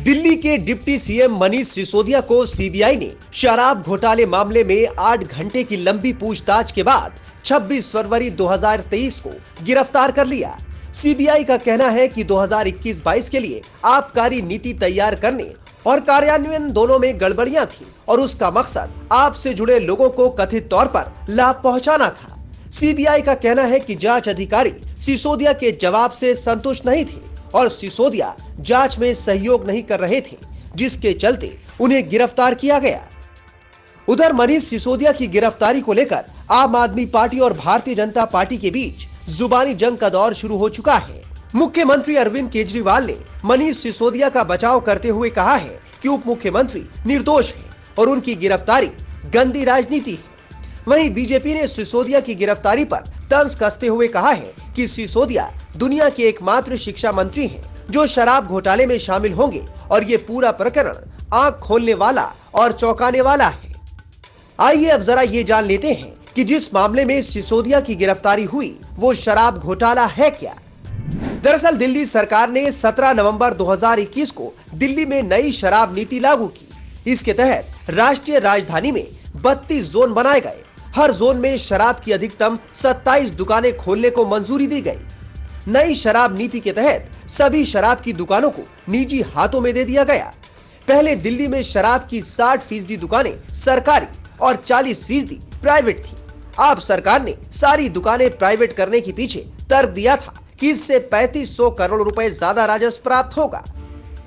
दिल्ली के deputy CM Manish Sisodia को CBI ने शराब घोटाले मामले में 8 घंटे की लंबी पूछताछ के बाद 26 फरवरी 2023 को गिरफ्तार कर लिया। सीबीआई का कहना है कि 2021-22 के लिए आबकारी नीति तैयार करने और कार्यान्वयन दोनों में गड़बड़ियां थी और उसका मकसद आप से जुड़े लोगों को कथित तौर पर लाभ पहुंचाना था। सीबीआई का कहना है कि जांच अधिकारी सिसोदिया के जवाब से संतुष्ट नहीं थे और सिसोदिया जांच में सहयोग नहीं कर रहे थे, जिसके चलते उन्हें गिरफ्तार किया गया। उधर मनीष सिसोदिया की गिरफ्तारी को लेकर आम आदमी पार्टी और भारतीय जनता पार्टी के बीच जुबानी जंग का दौर शुरू हो चुका है। मुख्यमंत्री अरविंद केजरीवाल ने मनीष सिसोदिया का बचाव करते हुए कहा है कि उप मुख्यमंत्री निर्दोष है और उनकी गिरफ्तारी गंदी राजनीति है। वहीं बीजेपी ने सिसोदिया की गिरफ्तारी पर तंज कसते हुए कहा है कि सिसोदिया दुनिया के एकमात्र शिक्षा मंत्री हैं जो शराब घोटाले में शामिल होंगे और ये पूरा प्रकरण आंख खोलने वाला और चौंकाने वाला है। आइए अब जरा ये जान लेते हैं कि जिस मामले में सिसोदिया की गिरफ्तारी हुई वो शराब घोटाला है क्या। दरअसल दिल्ली सरकार ने 17 नवंबर 2021 को दिल्ली में नई शराब नीति लागू की। इसके तहत राष्ट्रीय राजधानी में 32 जोन बनाए गए। हर जोन में शराब की अधिकतम 27 दुकानें खोलने को मंजूरी दी गई। नई शराब नीति के तहत सभी शराब की दुकानों को निजी हाथों में दे दिया गया। पहले दिल्ली में शराब की 60% दुकानें सरकारी और 40% प्राइवेट थी। अब सरकार ने सारी दुकानें प्राइवेट करने के पीछे तर्क दिया था कि इससे 3500 करोड़ रुपए ज्यादा राजस्व प्राप्त होगा।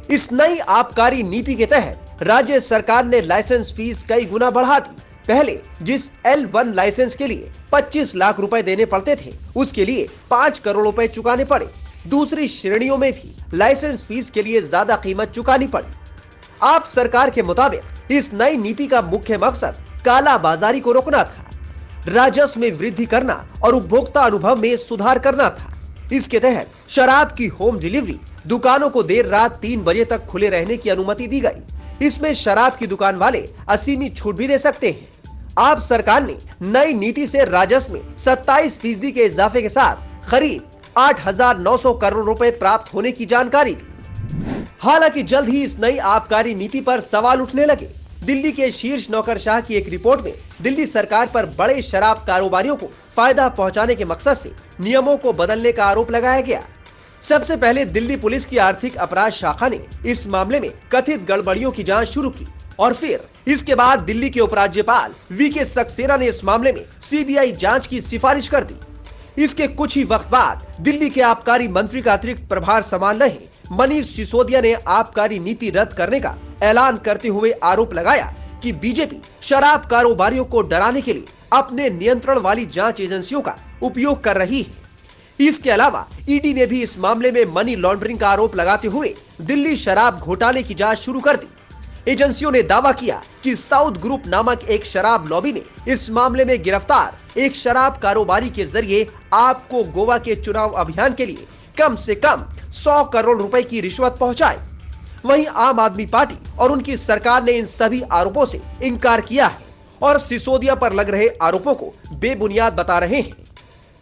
इस नई आबकारी नीति के तहत राज्य सरकार ने लाइसेंस फीस कई गुना बढ़ा दी। पहले जिस L1 लाइसेंस के लिए 25 लाख रुपए देने पड़ते थे, उसके लिए 5 करोड़ रुपए चुकाने पड़े। दूसरी श्रेणियों में भी लाइसेंस फीस के लिए ज्यादा कीमत चुकानी पड़ी। आप सरकार के मुताबिक इस नई नीति का मुख्य मकसद काला बाजारी को रोकना था, राजस्व में वृद्धि करना और उपभोक्ता अनुभव में सुधार करना था। इसके तहत शराब की होम डिलीवरी दुकानों को देर रात 3 बजे तक खुले रहने की अनुमति दी गई। इसमें शराब की दुकान वाले असीमित छूट भी दे सकते हैं। आप सरकार ने नई नीति से राजस्व में 27% के इजाफे के साथ करीब 8,900 करोड़ रुपए प्राप्त होने की जानकारी दी। हालांकि जल्द ही इस नई आबकारी नीति पर सवाल उठने लगे। दिल्ली के शीर्ष नौकरशाह की एक रिपोर्ट में दिल्ली सरकार पर बड़े शराब कारोबारियों को फायदा पहुंचाने के मकसद से नियमों को बदलने का आरोप लगाया गया। सबसे पहले दिल्ली पुलिस की आर्थिक अपराध शाखा ने इस मामले में कथित गड़बड़ियों की जांच शुरू की और फिर इसके बाद दिल्ली के उपराज्यपाल वीके सक्सेना ने इस मामले में सीबीआई जांच की सिफारिश कर दी। इसके कुछ ही वक्त बाद दिल्ली के आबकारी मंत्री का अतिरिक्त प्रभार संभाल रहे मनीष सिसोदिया ने आबकारी नीति रद्द करने का ऐलान करते हुए आरोप लगाया कि बीजेपी शराब कारोबारियों को डराने के लिए अपने नियंत्रण वाली जांच एजेंसियों का उपयोग कर रही है। इसके अलावा ईडी ने भी इस मामले में मनी लॉन्ड्रिंग का आरोप लगाते हुए दिल्ली शराब घोटाले की जांच शुरू कर दी। एजेंसियों ने दावा किया कि साउथ ग्रुप नामक एक शराब लॉबी ने इस मामले में गिरफ्तार एक शराब कारोबारी के जरिए आपको गोवा के चुनाव अभियान के लिए कम से कम 100 करोड़ रुपए की रिश्वत पहुंचाई। वहीं आम आदमी पार्टी और उनकी सरकार ने इन सभी आरोपों से इनकार किया है और सिसोदिया पर लग रहे आरोपों को बेबुनियाद बता रहे हैं।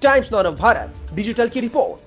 टाइम्स नाउ भारत डिजिटल की रिपोर्ट।